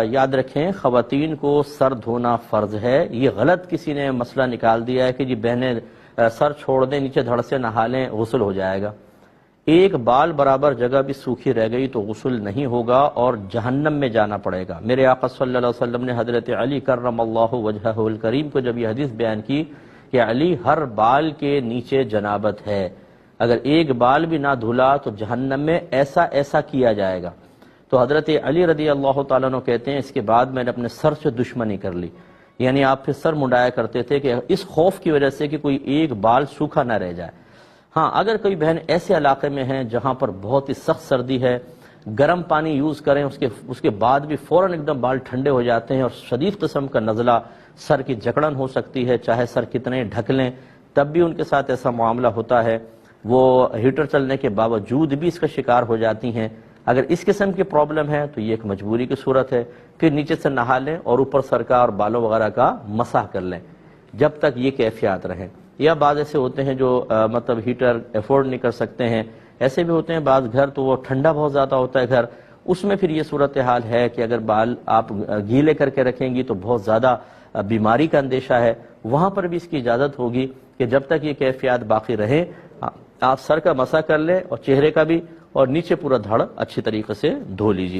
یاد رکھیں خواتین کو سر دھونا فرض ہے۔ یہ غلط کسی نے مسئلہ نکال دیا ہے کہ جی بہنیں سر چھوڑ دیں، نیچے دھڑ سے نہا لیں، غسل ہو جائے گا۔ ایک بال برابر جگہ بھی سوکھی رہ گئی تو غسل نہیں ہوگا اور جہنم میں جانا پڑے گا۔ میرے آقا صلی اللہ علیہ وسلم نے حضرت علی کرم اللہ وجہہ الکریم کو جب یہ حدیث بیان کی کہ علی ہر بال کے نیچے جنابت ہے، اگر ایک بال بھی نہ دھلا تو جہنم میں ایسا ایسا کیا جائے گا۔ تو حضرت علی رضی اللہ تعالیٰ عنہ کہتے ہیں اس کے بعد میں نے اپنے سر سے دشمنی کر لی، یعنی آپ پھر سر منڈایا کرتے تھے کہ اس خوف کی وجہ سے کہ کوئی ایک بال سوکھا نہ رہ جائے۔ ہاں اگر کوئی بہن ایسے علاقے میں ہیں جہاں پر بہت ہی سخت سردی ہے، گرم پانی یوز کریں، اس کے بعد بھی فوراً ایک دم بال ٹھنڈے ہو جاتے ہیں اور شدید قسم کا نزلہ، سر کی جکڑن ہو سکتی ہے، چاہے سر کتنے ڈھک لیں تب بھی ان کے ساتھ ایسا معاملہ ہوتا ہے، وہ ہیٹر چلنے کے باوجود بھی اس کا شکار ہو جاتی ہیں۔ اگر اس قسم کی پرابلم ہے تو یہ ایک مجبوری کی صورت ہے، پھر نیچے سے نہا لیں اور اوپر سر کا اور بالوں وغیرہ کا مسح کر لیں جب تک یہ کیفیات رہیں۔ یا بعض ایسے ہوتے ہیں جو مطلب ہیٹر افورڈ نہیں کر سکتے ہیں، ایسے بھی ہوتے ہیں بعض گھر تو وہ ٹھنڈا بہت زیادہ ہوتا ہے گھر، اس میں پھر یہ صورتحال ہے کہ اگر بال آپ گیلے کر کے رکھیں گی تو بہت زیادہ بیماری کا اندیشہ ہے، وہاں پر بھی اس کی اجازت ہوگی کہ جب تک یہ کیفیات باقی رہیں آپ سر کا مسح کر لیں اور چہرے کا بھی، اور نیچے پورا دھڑ اچھی طریقے سے دھو لیجیے۔